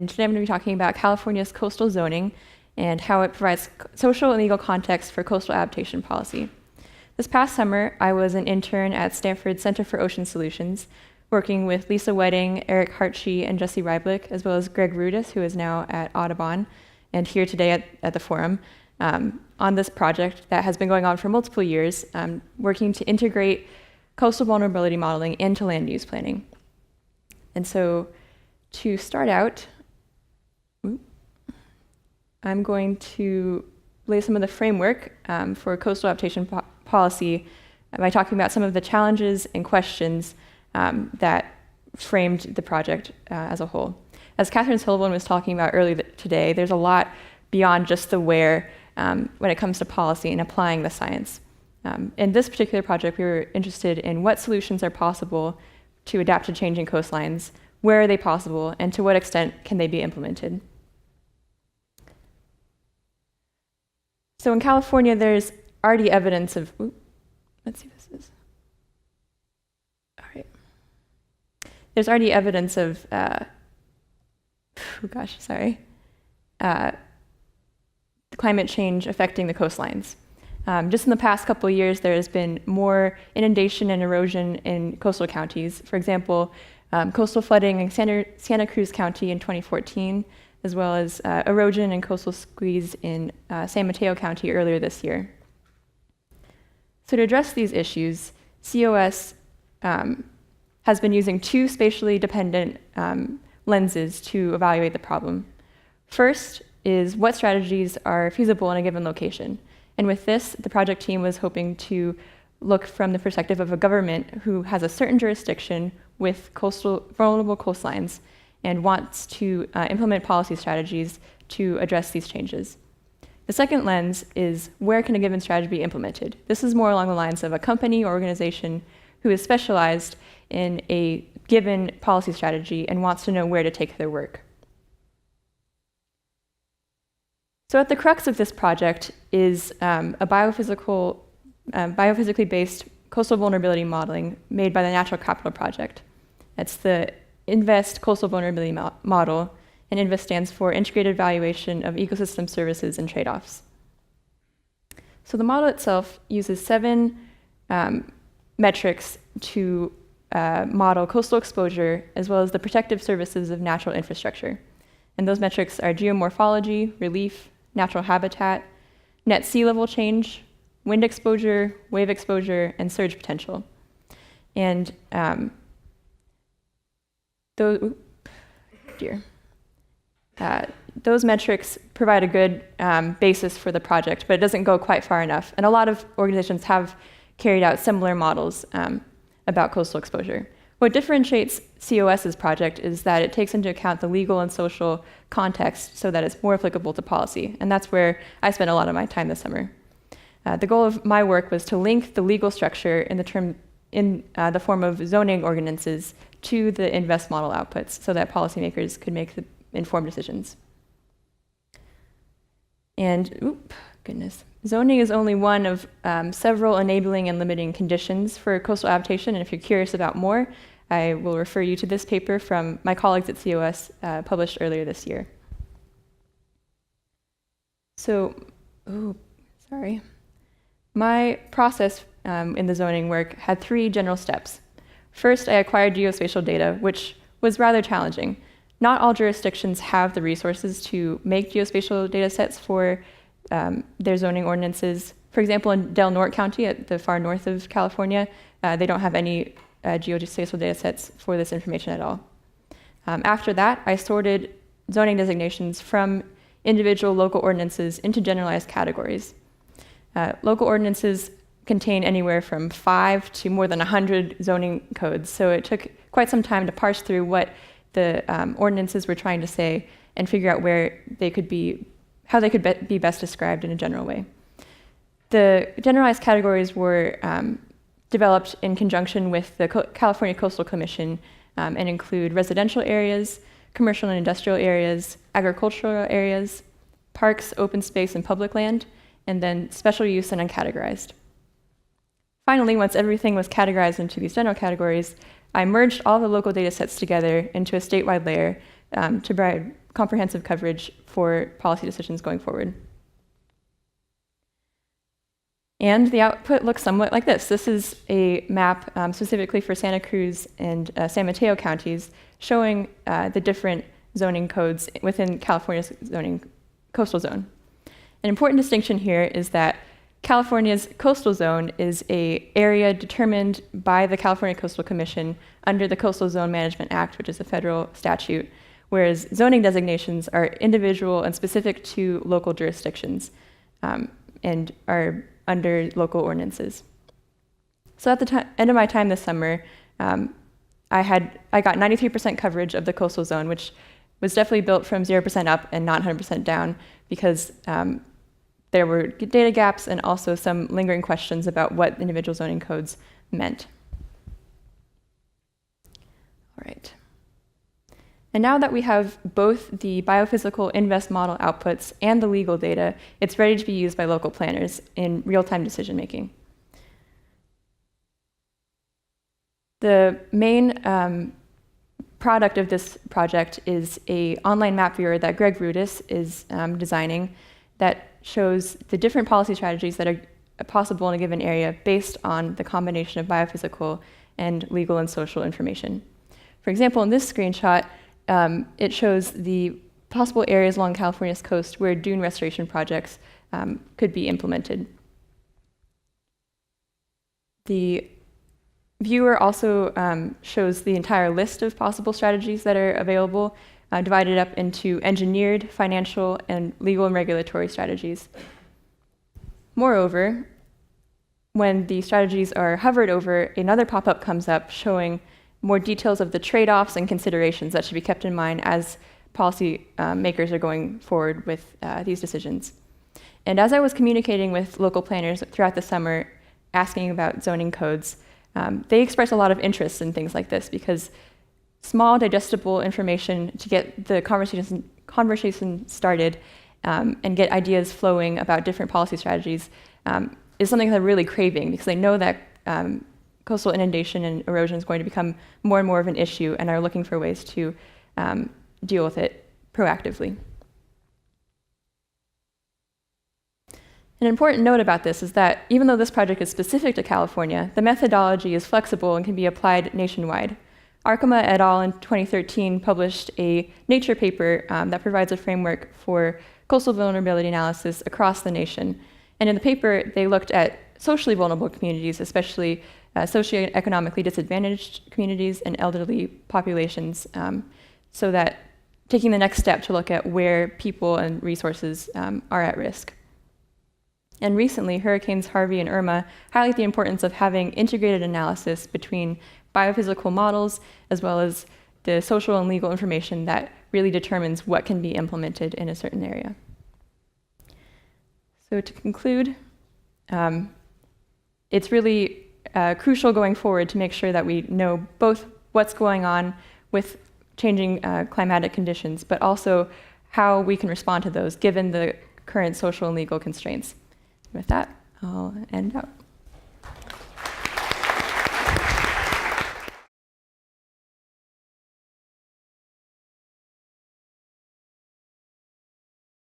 Today I'm going to be talking about California's coastal zoning and how it provides social and legal context for coastal adaptation policy. This past summer, I was an intern at Stanford's Center for Ocean Solutions, working with Lisa Wedding, Eric Hartshee, and Jesse Reiblick, as well as Greg Rudis, who is now at Audubon, and here today at the forum, on this project that has been going on for multiple years, working to integrate coastal vulnerability modeling into land use planning. And so to start out, I'm going to lay some of the framework for coastal adaptation policy by talking about some of the challenges and questions that framed the project as a whole. As Catherine Sullivan was talking about earlier today, there's a lot beyond just the where when it comes to policy and applying the science. In this particular project, we were interested in what solutions are possible to adapt to changing coastlines, where are they possible, and to what extent can they be implemented. So in California, there's already evidence of, let's see if this is, all right. There's already evidence of, climate change affecting the coastlines. Just in the past couple of years, there has been more inundation and erosion in coastal counties. For example, coastal flooding in Santa Cruz County in 2014, as well as erosion and coastal squeeze in San Mateo County earlier this year. So to address these issues, COS has been using two spatially dependent lenses to evaluate the problem. First is what strategies are feasible in a given location. And with this, the project team was hoping to look from the perspective of a government who has a certain jurisdiction with vulnerable coastlines and wants to implement policy strategies to address these changes. The second lens is where can a given strategy be implemented? This is more along the lines of a company or organization who is specialized in a given policy strategy and wants to know where to take their work. So at the crux of this project is a biophysically based coastal vulnerability modeling made by the Natural Capital Project. It's the INVEST Coastal Vulnerability Model, and INVEST stands for Integrated Evaluation of Ecosystem Services and Trade-offs. So the model itself uses 7 metrics to model coastal exposure, as well as the protective services of natural infrastructure. And those metrics are geomorphology, relief, natural habitat, net sea level change, wind exposure, wave exposure, and surge potential. And those metrics provide a good basis for the project, but it doesn't go quite far enough. And a lot of organizations have carried out similar models about coastal exposure. What differentiates COS's project is that it takes into account the legal and social context so that it's more applicable to policy. And that's where I spent a lot of my time this summer. The goal of my work was to link the legal structure in the form of zoning ordinances to the INVEST model outputs so that policymakers could make the informed decisions. And, zoning is only one of several enabling and limiting conditions for coastal adaptation, and if you're curious about more, I will refer you to this paper from my colleagues at COS published earlier this year. So, my process in the zoning work had 3 general steps. First, I acquired geospatial data, which was rather challenging. Not all jurisdictions have the resources to make geospatial data sets for their zoning ordinances. For example, in Del Norte County, at the far north of California, they don't have any geospatial data sets for this information at all. After that, I sorted zoning designations from individual local ordinances into generalized categories. Local ordinances contain anywhere from 5 to more than 100 zoning codes, so it took quite some time to parse through what the ordinances were trying to say and figure out where they could be, how they could be best described in a general way. The generalized categories were developed in conjunction with the California Coastal Commission and include residential areas, commercial and industrial areas, agricultural areas, parks, open space, and public land, and then special use and uncategorized. Finally, once everything was categorized into these general categories, I merged all the local data sets together into a statewide layer to provide comprehensive coverage for policy decisions going forward. And the output looks somewhat like this. This is a map specifically for Santa Cruz and San Mateo counties showing the different zoning codes within California's zoning coastal zone. An important distinction here is that California's coastal zone is an area determined by the California Coastal Commission under the Coastal Zone Management Act, which is a federal statute, whereas zoning designations are individual and specific to local jurisdictions and are under local ordinances. So at the end of my time this summer, I got 93% coverage of the coastal zone, which was definitely built from 0% up and not 100% down because there were data gaps and also some lingering questions about what individual zoning codes meant. All right. And now that we have both the biophysical InVEST model outputs and the legal data, it's ready to be used by local planners in real-time decision-making. The main product of this project is an online map viewer that Greg Rudis is designing that shows the different policy strategies that are possible in a given area based on the combination of biophysical and legal and social information. For example, in this screenshot, it shows the possible areas along California's coast where dune restoration projects could be implemented. The viewer also shows the entire list of possible strategies that are available, divided up into engineered, financial, and legal and regulatory strategies. Moreover, when the strategies are hovered over, another pop-up comes up showing more details of the trade-offs and considerations that should be kept in mind as policy makers are going forward with these decisions. And as I was communicating with local planners throughout the summer, asking about zoning codes, they expressed a lot of interest in things like this because small, digestible information to get the conversation started and get ideas flowing about different policy strategies is something they're really craving because they know that coastal inundation and erosion is going to become more and more of an issue and are looking for ways to deal with it proactively. An important note about this is that even though this project is specific to California, the methodology is flexible and can be applied nationwide. Arkema et al. In 2013 published a Nature paper that provides a framework for coastal vulnerability analysis across the nation. And in the paper, they looked at socially vulnerable communities, especially socioeconomically disadvantaged communities and elderly populations, so that taking the next step to look at where people and resources are at risk. And recently, Hurricanes Harvey and Irma highlight the importance of having integrated analysis between biophysical models as well as the social and legal information that really determines what can be implemented in a certain area. So to conclude, it's really crucial going forward to make sure that we know both what's going on with changing climatic conditions, but also how we can respond to those given the current social and legal constraints. With that, I'll end out.